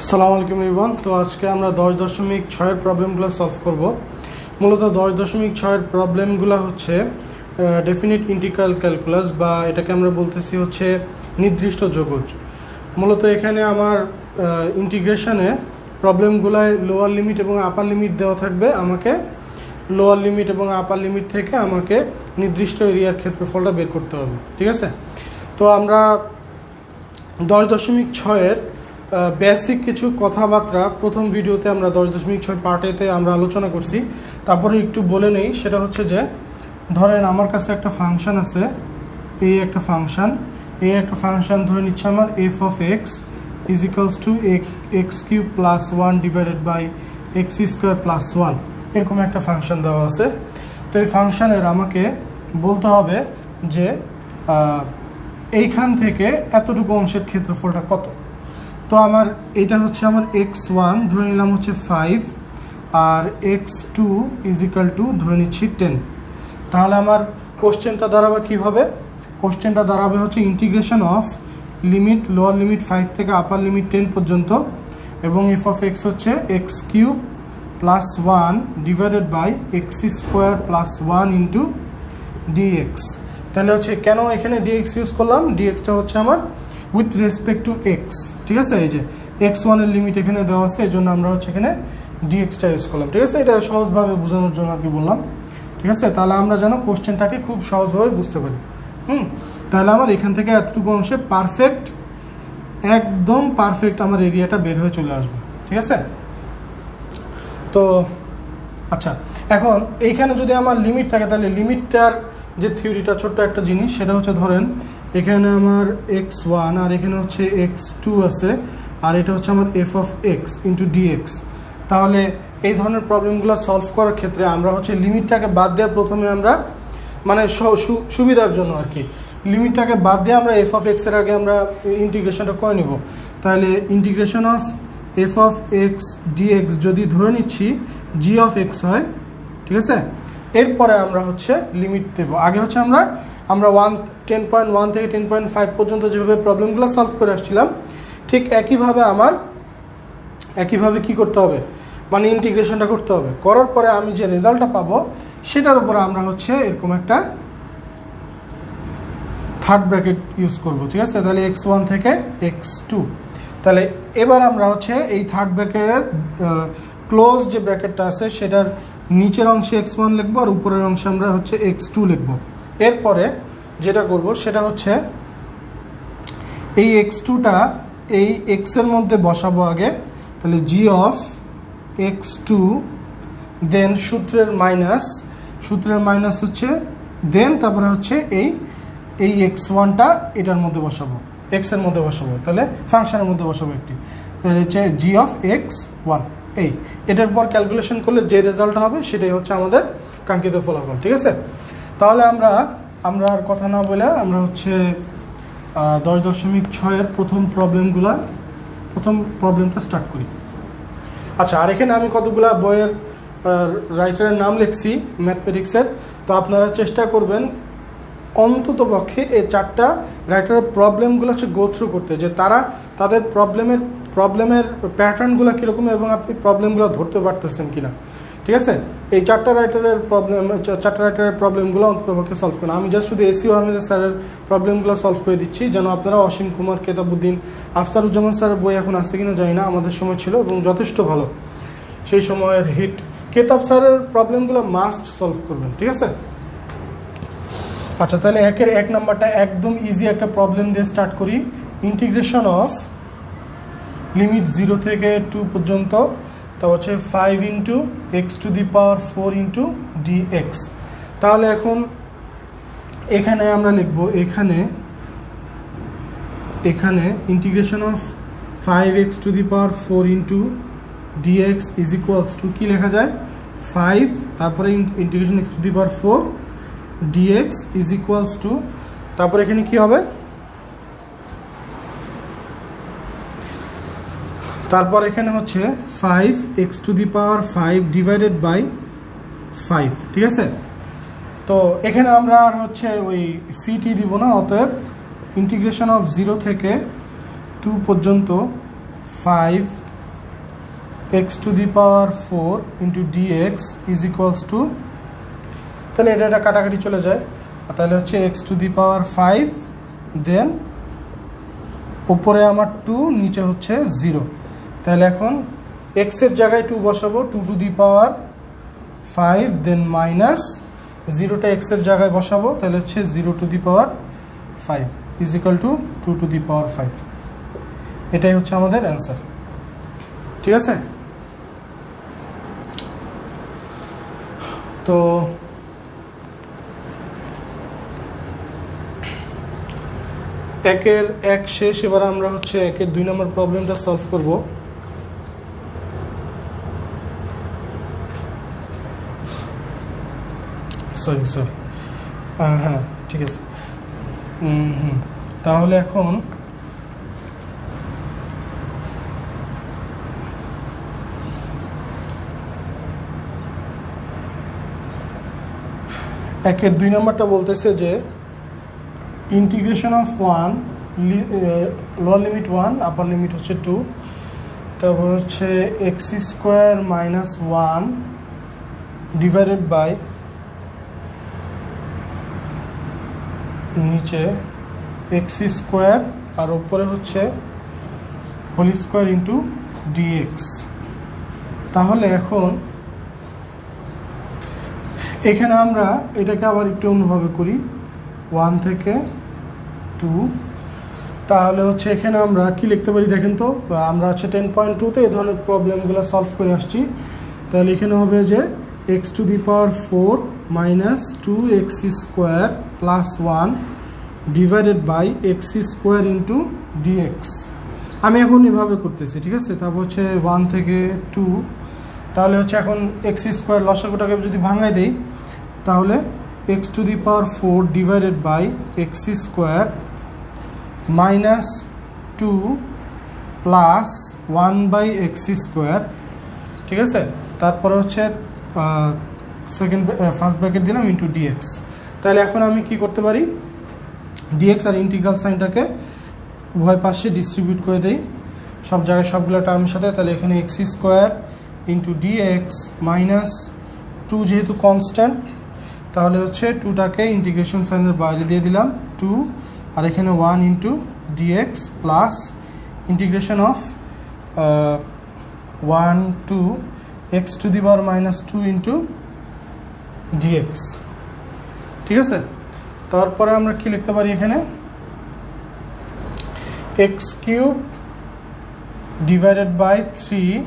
আসসালামু আলাইকুম এভরিওয়ান। তো আজকে আমরা 10.6 এর প্রবলেমগুলো সলভ করব। মূলত 10.6 এর প্রবলেমগুলো হচ্ছে ডেফিনিট ইন্টিগ্রাল ক্যালকুলাস, বা এটাকে আমরা বলতেছি হচ্ছে নির্দিষ্ট যোগজ। মূলত এখানে আমার ইন্টিগ্রেশনে প্রবলেমগুলোয় লোয়ার লিমিট এবং আপার লিমিট দেওয়া থাকবে। আমাকে লোয়ার লিমিট এবং আপার লিমিট থেকে আমাকে নির্দিষ্ট এরিয়ার ক্ষেত্রফলটা বের করতে হবে, ঠিক আছে? তো আমরা 10.6 এর বেসিক কিছু কথাবার্তা প্রথম ভিডিওতে আমরা 10.6 পার্টেতে আমরা আলোচনা করছি। তারপরে একটু বলে নেই, সেটা হচ্ছে যে ধরেন আমার কাছে একটা ফাংশন আছে, এই একটা ফাংশন ধরে নিচ্ছে আমার f of x is equals to x cube plus 1 divided by x square plus 1, এরকম একটা ফাংশন দেওয়া আছে। তো এই ফাংশনের আমাকে বলতে হবে যে এইখান থেকে এতটুকু অংশের ক্ষেত্রফলটা কত। তো আমার এটা হচ্ছে আমার x1 ধরে নিলাম হচ্ছে 5 আর x2 ইজ ইকুয়াল টু ধরে নিচ্ছি 10। তাহলে আমার কোশ্চেনটা দাঁড়াবে কীভাবে? কোশ্চেনটা দাঁড়াবে হচ্ছে integration of limit lower limit 5 থেকে আপার লিমিট 10 পর্যন্ত, এবং এফ অফ এক্স হচ্ছে x cube plus 1 divided by x square plus 1 into dx. তাহলে হচ্ছে কেন এখানে ডিএক্স ইউজ করলাম? ডিএক্সটা হচ্ছে আমার উইথ রেসপেক্ট টু এক্স, ঠিক আছে? এই যে x1 এর লিমিট এখানে দেওয়া আছে, এই জন্য আমরা হচ্ছে এখানে ডিএক্সটা ইউজ করলাম, ঠিক আছে? এটা সহজভাবে বোঝানোর জন্য আর কি বললাম, ঠিক আছে? তাহলে আমরা যেন কোশ্চেনটাকে খুব সহজভাবে বুঝতে পারি। তাহলে আমার এখান থেকে এতটুকু অংশে পারফেক্ট, একদম পারফেক্ট আমার এরিয়াটা বের হয়ে চলে আসবে, ঠিক আছে? তো আচ্ছা, এখন এইখানে যদি আমার লিমিট থাকে, তাহলে লিমিটটার যে থিওরিটা ছোট্ট একটা জিনিস, সেটা হচ্ছে ধরেন এখানে আমার x1 আর এখানে হচ্ছে x2 আছে, আর এটা হচ্ছে আমার f of x into dx. তাহলে এই ধরনের প্রবলেমগুলো সলভ করার ক্ষেত্রে আমরা হচ্ছে লিমিটটাকে বাদ দিয়ে প্রথমে আমরা মানে সুবিধার জন্য আর কি লিমিটটাকে বাদ দিয়ে আমরা এফ অফ এক্সের আগে আমরা ইন্টিগ্রেশনটা করে নেব। তাহলে integration of f of x dx যদি ধরে নিচ্ছি জি অফ এক্স হয়, ঠিক আছে? এরপরে আমরা হচ্ছে লিমিট দেব। আগে হচ্ছে আমরা 10.1 থেকে 10.5 পর্যন্ত যেভাবে প্রবলেমগুলো সলভ করে আসছিলাম, ঠিক একইভাবে কি করতে হবে, মানে ইন্টিগ্রেশনটা করতে হবে। করার পরে আমি যে রেজাল্টটা পাবো সেটার উপরে আমরা হচ্ছে এরকম একটা থার্ড ব্র্যাকেট ইউজ করব, ঠিক আছে? তাহলে x1 থেকে x2। তাহলে এবার আমরা হচ্ছে এই থার্ড ব্র্যাকেটের ক্লোজ যে ব্র্যাকেটটা আছে সেটার নিচের অংশে x1 লিখবো আর উপরের অংশে আমরা হচ্ছে x2 লিখবো। এরপরে যেটা করব সেটা হচ্ছে এই x2টা এই x এর মধ্যে বসাবো আগে। তাহলে জি অফ x2, দেন সূত্রের মাইনাস হচ্ছে দেন তারপরে হচ্ছে এই x1টা এটার মধ্যে বসাবো, x এর মধ্যে বসাবো, তাহলে ফাংশনের মধ্যে বসাবো একটি। তাহলে হচ্ছে জি অফ x1, এটার পর ক্যালকুলেশন করলে যে রেজাল্ট হবে সেটাই হচ্ছে আমাদের কাঙ্ক্ষিত ফলাফল, ঠিক আছে? তাহলে আমরা আর কথা না বলে আমরা হচ্ছে 10.6 এর প্রথম প্রবলেমটা স্টার্ট করি। আচ্ছা, আর এখানে আমি কতগুলা বইয়ের রাইটারের নাম লিখছি ম্যাথমেটিক্সের, তো আপনারা চেষ্টা করবেন অন্তত পক্ষে এই 4টা রাইটারের প্রবলেমগুলো হচ্ছে গো থ্রু করতে, যে তারা তাদের প্রবলেমের প্যাটার্নগুলো কীরকম এবং আপনি প্রবলেমগুলো ধরতে পারতেছেন কিনা, ঠিক আছে? এই 4টা রাইটারের প্রবলেমগুলো অন্ততপক্ষে সলভ করেন। আমি জাস্ট শুধু এসিও আহমেদ স্যারের প্রবলেমগুলো সলভ করে দিচ্ছি, যেন আপনারা অসীম কুমার, কেতাবুদ্দিন, আফসারুজ্জামান স্যারের বই এখন আছে কিনা জানি না, আমাদের সময় ছিল এবং যথেষ্ট ভালো, সেই সময়ের হিট। কেতাব স্যারের প্রবলেমগুলো মাস্ট সলভ করবেন, ঠিক আছে? আচ্ছা, তাহলে 1 নাম্বারটা একদম ইজি একটা প্রবলেম দিয়ে স্টার্ট করি। ইন্টিগ্রেশন অফ লিমিট 0 থেকে 2 পর্যন্ত, তা হচ্ছে 5 into x to the power 4 into dx. তাহলে এখন এখানে আমরা লিখবো এখানে integration of 5x to the power 4 into dx is equals to কি লেখা যায় 5, তারপরে integration x to the power 4 dx is equals to, তারপরে এখানে কি হবে, তারপর এখানে হচ্ছে 5x to the power 5 divided by 5, ঠিক আছে? তো এখানে আমরা আর হচ্ছে ওই সিটি দিব না, অতএব ইন্টিগ্রেশন অফ 0 থেকে 2 পর্যন্ত 5 x to the power 4 into dx is equals to, তাহলে এটা কাটাকাটি চলে যায়, তাহলে হচ্ছে x to the power 5, দেন উপরে আমার 2, নিচে হচ্ছে 0। তাহলে এখন x এর জায়গায় 2 বসাবো, 2 to the power 5, then minus 0টা x এর জায়গায় বসাবো, তাহলে হচ্ছে 0 to the power 5 is equal to 2 to the power 5। এটাই হচ্ছে আমাদের অ্যান্সার, ঠিক আছে। তো একের 1 শেষ, এবার আমরা হচ্ছে একের 2 নম্বর প্রবলেমটা সলভ করব। সরি হ্যাঁ ঠিক আছে। তাহলে এখন একের 2 নম্বরটা বলতেছে যে integration of 1 lower limit 1 upper limit হচ্ছে 2, তারপর হচ্ছে x square minus 1 divided by নিচে এক্স স্কোয়ার আর উপরে হচ্ছে হোল স্কোয়ার ইন্টু ডিএক্স। তাহলে এখন এখানে আমরা এটাকে আবার একটু অন্যভাবে করি, 1 থেকে 2। তাহলে হচ্ছে এখানে আমরা কি লিখতে পারি দেখেন তো, আমরা হচ্ছে 10.2-তে এই ধরনের প্রবলেমগুলো সলভ করে আসছি। তাহলে এখানে হবে যে x to the power 4 minus 2x square plus 1 divided by x square into dx. আমি এখন এভাবে করতেছি, ঠিক আছে। তারপর হচ্ছে 1 থেকে 2, তাহলে হচ্ছে এখন এক্স স্কোয়ার লসাগুটাকে যদি ভাঙাই দেই, তাহলে x to the power 4 divided by x square minus 2 plus 1 by x square, ঠিক আছে। তারপরে হচ্ছে ফার্স্ট ব্র্যাকেট দিলাম ইন্টু ডিএক্স। তাহলে এখন আমি কি করতে পারি, ডিএক্স আর ইন্টিগ্রাল সাইনটাকে উভয় পাশে ডিস্ট্রিবিউট করে দেই সব জায়গায় সবগুলো টার্মের সাথে। তাহলে এখানে x square into dx minus 2 যেহেতু কনস্ট্যান্ট, তাহলে হচ্ছে 2টাকে ইন্টিগ্রেশন সাইনের বাইরে দিয়ে দিলাম 2, আর এখানে 1 into d x plus integration of 1 to x to the power minus 2 into d x, ঠিক আছে। তারপরে আমরা কি লিখতে পারি এখানে, x cube divided by 3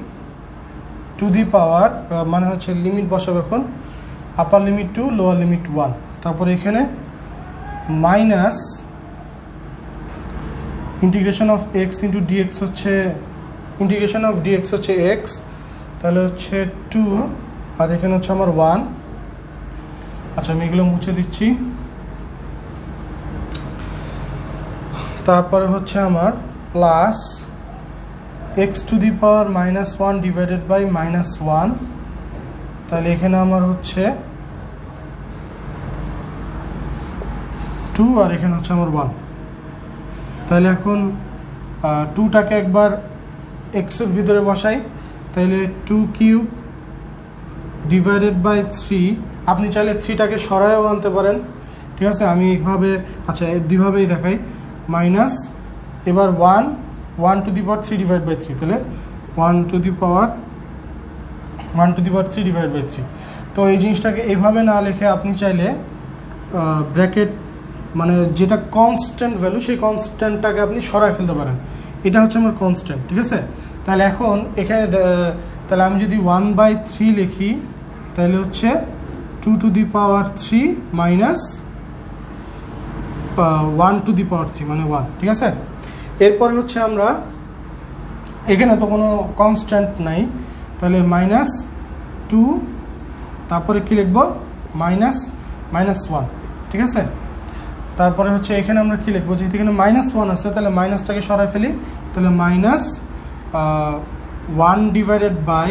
to the power, মানে হচ্ছে লিমিট বসাবো এখন, আপার লিমিট 2 লোয়ার লিমিট 1। তারপরে এখানে minus integration of x into dx হচ্ছে, ইন্টিগ্রেশন অফ ডিএক্স হচ্ছে এক্স, তাহলে হচ্ছে 2, আর এখানে হচ্ছে আমার 1। আচ্ছা আমি এগুলো মুছে দিচ্ছি। তারপরে হচ্ছে আমার plus x to the power minus 1 divided by minus 1, তাহলে এখানে আমার হচ্ছে 2, আর এখানে হচ্ছে আমার 1। তাহলে এখন 2টাকে একবার এক্সের ভিতরে বসাই, তাহলে 2 কিউব ডিভাইডেড বাই 3, আপনি চাইলে 3টাকে সরায়ও আনতে পারেন, ঠিক আছে। আমি এইভাবে, আচ্ছা দুইভাবেই দেখাই, মাইনাস এবার 1 to the power 3 divide by 3, তাহলে 1 to the power 3 divide by 3। তো এই জিনিসটাকে এইভাবে না লিখে আপনি চাইলে ব্র্যাকেট, মানে যেটা কনস্ট্যান্ট ভ্যালু সেই কনস্ট্যান্টটাকে আপনি সরাই ফেলতে পারেন। এটা হচ্ছে আমার কনস্ট্যান্ট, ঠিক আছে। তাহলে এখন এখানে তাহলে আমি যদি 1/3 লিখি, তাহলে হচ্ছে 2 to the power 3 minus 1 to the power 3 মানে 1, ঠিক আছে। এরপরে হচ্ছে আমরা এখানে তো কোনো কনস্ট্যান্ট নাই, তাহলে মাইনাস 2, তারপরে কি লিখব, মাইনাস 1, ঠিক আছে। তারপরে হচ্ছে এখানে আমরা কি লিখবো, যেহেতু এখানে -1 আছে, তাহলে মাইনাসটাকে সরাই ফেলি, তাহলে মাইনাস 1 ডিভাইডেড বাই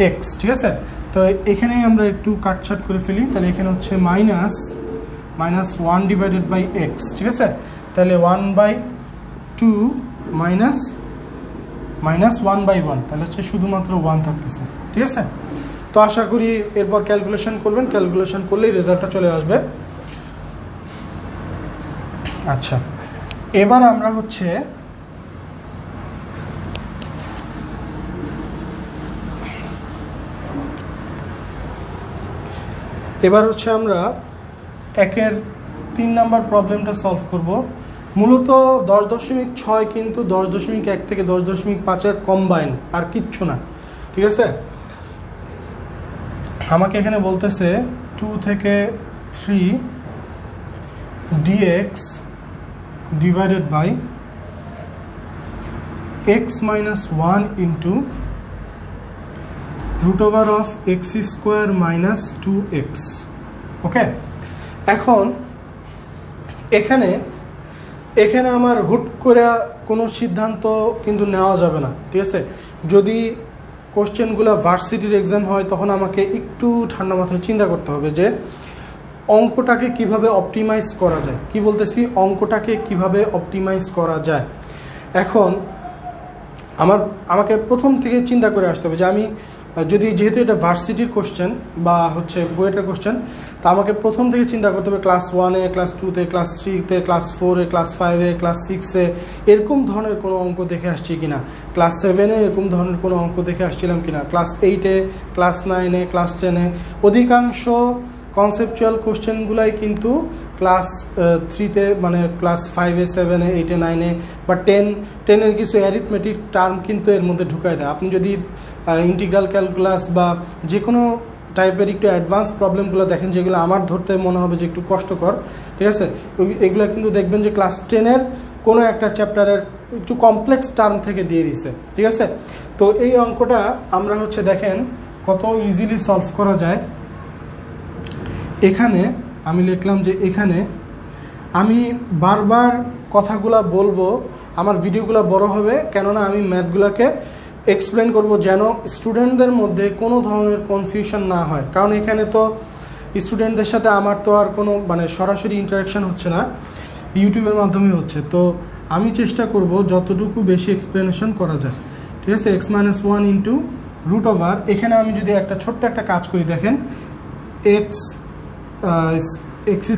এক্স, ঠিক আছে। তো এখানেই আমরা একটু কাটছাট করে ফেলি, তাহলে এখানে হচ্ছে মাইনাস 1 ডিভাইডেড বাই এক্স, ঠিক আছে। তাহলে 1/2 মাইনাস মাইনাস 1/1, তাহলে হচ্ছে শুধুমাত্র 1 থাকতেছে। ঠিক আছে, তো আশা করি এরপর ক্যালকুলেশন করবেন, ক্যালকুলেশন করলেই রেজাল্টটা চলে আসবে। আচ্ছা, এবার আমরা হচ্ছে আমরা 1-এর 3 নাম্বার প্রবলেমটা সলভ করব। মূলত 10.6 কিন্তু 10.1 থেকে 10.5-এর কম্বাইন, আর কিচ্ছু না। ঠিক আছে, আমাকে এখানে বলতেছে 2 থেকে 3 dx divided by x minus 1 into root over of x square minus 2x। ওকে, এখন এখানে আমার হুট করে কোনো সিদ্ধান্ত কিন্তু নেওয়া যাবে না। ঠিক আছে, যদি কোশ্চেনগুলো ভার্সিটির এক্সাম হয় তখন আমাকে একটু ঠান্ডা মাথায় চিন্তা করতে হবে যে অঙ্কটাকে কিভাবে অপটিমাইজ করা যায়। কি বলতেছি, অঙ্কটাকে কিভাবে অপটিমাইজ করা যায়। এখন আমাকে প্রথম থেকে চিন্তা করে আসতে হবে যে আমি যেহেতু এটা ভার্সিটির কোশ্চেন বা হচ্ছে বুয়েটের কোশ্চেন, তা আমাকে প্রথম থেকে চিন্তা করতে হবে ক্লাস 1-এ, ক্লাস 2-তে, ক্লাস 3-তে, ক্লাস 4-এ, ক্লাস 5-এ, ক্লাস 6-এ এরকম ধরনের কোনো অঙ্ক দেখে আসছি কিনা, ক্লাস 7-এ এরকম ধরনের কোনো অঙ্ক দেখে আসছিলাম কিনা, ক্লাস 8-এ, ক্লাস 9-এ, ক্লাস 10-এ। অধিকাংশ কনসেপচুয়াল কোশ্চেনগুলাই কিন্তু ক্লাস 3-তে, মানে ক্লাস 5-এ, 7-এ, 8-এ, 9-এ বা 10-এর কিছু অ্যারিথমেটিক টার্ম কিন্তু এর মধ্যে ঢুকায় দেয়। আপনি যদি ইন্টিগ্রাল ক্যালকুলাস বা যে কোনো টাইপের একটু অ্যাডভান্স প্রবলেমগুলো দেখেন, যেগুলো আমার ধরতে মনে হবে যে একটু কষ্টকর, ঠিক আছে, এগুলো কিন্তু দেখবেন যে ক্লাস 10-এর কোনো একটা চ্যাপ্টারের একটু কমপ্লেক্স টার্ম থেকে দিয়ে দিছে। ঠিক আছে, তো এই অঙ্কটা আমরা হচ্ছে দেখেন কত ইজিলি সলভ করা যায়। এখানে আমি লিখলাম যে এখানে আমি বারবার কথাগুলো বলবো, আমার ভিডিওগুলো বড় হবে, কেননা আমি ম্যাথগুলোকে এক্সপ্লেন করব যেন স্টুডেন্টদের মধ্যে কোনো ধরনের কনফিউশন না হয়। কারণ এখানে তো স্টুডেন্টদের সাথে আমার তো আর কোনো মানে সরাসরি ইন্টারাকশান হচ্ছে না, ইউটিউবের মাধ্যমে হচ্ছে। তো আমি চেষ্টা করব যতটুকু বেশি এক্সপ্লেনেশন করা যায়। ঠিক আছে, x minus 1 into root over, এখানে আমি যদি একটা ছোট্ট একটা কাজ করি, দেখেন x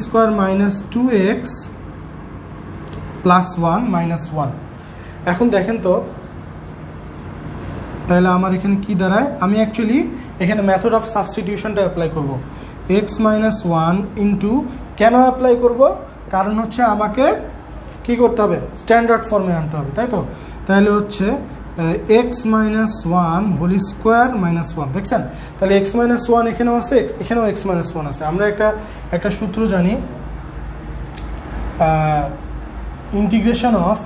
square minus 2x plus 1 minus 1। এখন দেখেন তো তাহলে আমার এখানে কি দাঁড়ায়, আমি অ্যাকচুয়ালি এখানে মেথড অফ সাবস্টিটিউশনটা অ্যাপ্লাই করব। x মাইনাস 1 ইন্টু, কেন অ্যাপ্লাই করব, কারণ হচ্ছে আমাকে কি করতে হবে, স্ট্যান্ডার্ড ফর্মে আনতে হবে, তাই তো। তাহলে হচ্ছে x minus 1 whole square minus 1, দেখছেন। তাহলে x মাইনাস 1 এখানেও আছে, এখানেও x মাইনাস 1 আছে। আমরা একটা সূত্র জানি, integration of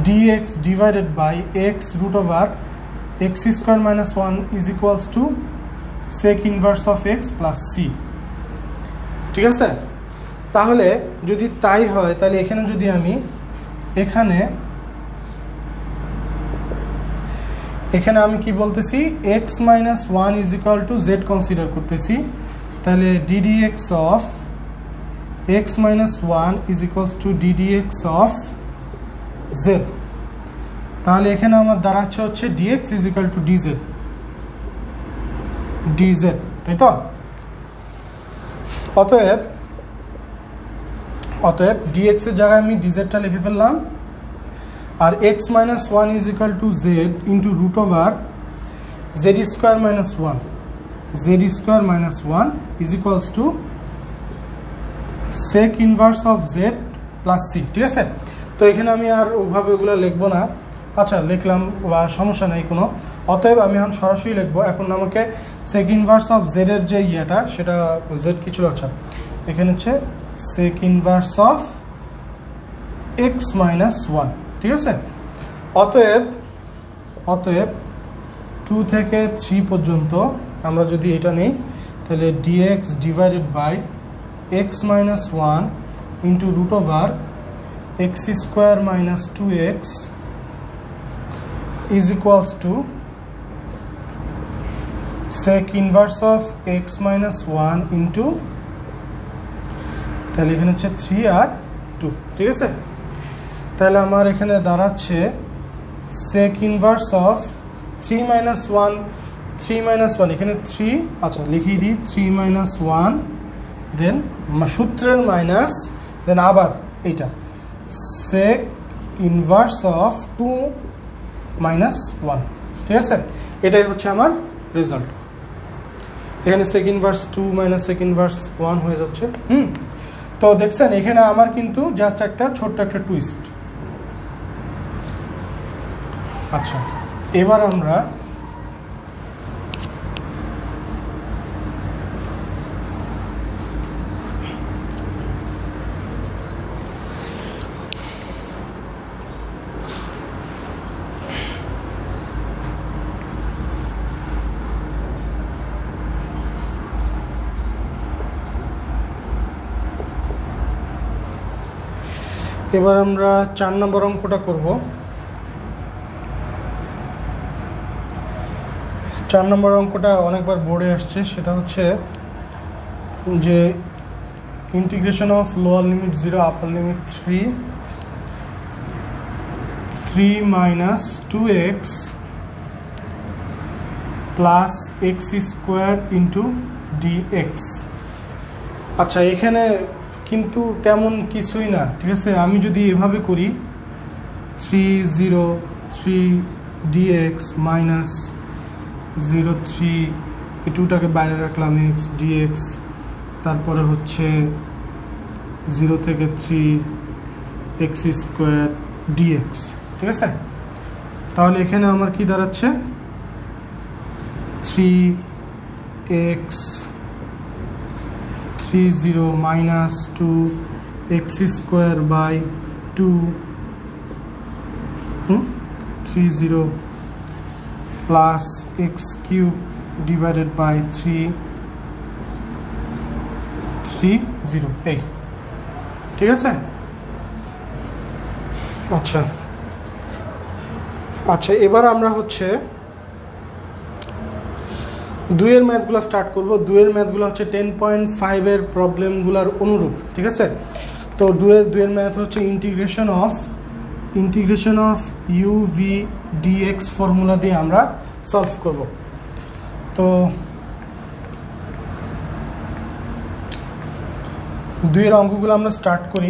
dx divided by x root over x square minus 1 is equals to sec inverse of x plus c। ঠিক আছে, তাহলে যদি তাই হয়, তাহলে এখানে যদি আমি এখানে আমি কি বলতেছি, x minus 1 is equal to z consider করতেছি, তাহলে ddx of x minus 1 is equals to ddx of z। তাহলে এখানে আমার দাঁড়াচ্ছে হচ্ছে dx is equal to dz, তাই তো। অতএব dx এর জায়গায় আমি dz-টা লিখে ফেললাম, আর x minus 1 is equal to z into root over z square minus 1, z square minus 1 is equals to sec inverse of z plus c। ঠিক আছে, তো এখানে আমি আর ওভাবে ওগুলো লিখবো না, আচ্ছা লিখলাম বা সমস্যা নেই কোনো। অতএব আমি এখন সরাসরি লিখবো, এখন আমাকে sec inverse of z এর যে ইয়েটা, সেটা z কি ছিল, আচ্ছা এখানে হচ্ছে sec inverse of x minus 1। ঠিক আছে, অতএব 2 থেকে 3 পর্যন্ত আমরা যদি এটা নেই, তাহলে dx divided by x minus 1 into root over x square minus 2x is equals to sec inverse of x minus 1 into, তাহলে এখানে হচ্ছে 3 আর 2। ঠিক আছে, তাহলে আমার এখানে দাঁড়াচ্ছে sec ইনভার্স অফ 3 মাইনাস 1 এখানে 3 আচ্ছা লিখিয়ে দিই 3 মাইনাস 1 দেন সূত্রের মাইনাস দেন আবার এইটা sec ইনভার্স অফ 2 মাইনাস 1 ঠিক আছে এটাই হচ্ছে আমার রেজাল্ট এখানে sec inverse 2 minus sec inverse 1 হয়ে যাচ্ছে তো দেখছেন এখানে আমার কিন্তু জাস্ট একটা ছোট্ট একটা টুইস্ট আচ্ছা এবার আমরা এবার আমরা 4 নম্বর অঙ্কটা করব 4 নম্বর অঙ্কটা অনেকবার বোর্ডে আসছে সেটা হচ্ছে যে integration of lower limit 0 upper limit 3 minus 2x plus x square into dx আচ্ছা এখানে কিন্তু তেমন কিছুই না ঠিক আছে আমি যদি এভাবে করি 3 dx মাইনাস 3 এই টুটাকে বাইরে রাখলাম x dx তারপরে হচ্ছে 0 থেকে 3 x স্কোয়ার dx ঠিক আছে তাহলে এখানে আমার কি দাঁড়াচ্ছে 3x 30 minus 2 x square by 2 30 plus x cube divided by 3 30 এই ঠিক আছে আচ্ছা আচ্ছা এবার আমরা হচ্ছে 2 এর ম্যাথগুলো স্টার্ট করব 2 এর ম্যাথগুলো হচ্ছে 10.5 এর প্রবলেমগুলোর অনুরূপ ঠিক আছে তো 2 এর ম্যাথ হচ্ছে integration of u v dx formula দিয়ে আমরা সলভ করব তো 2 এর অঙ্কগুলো আমরা স্টার্ট করি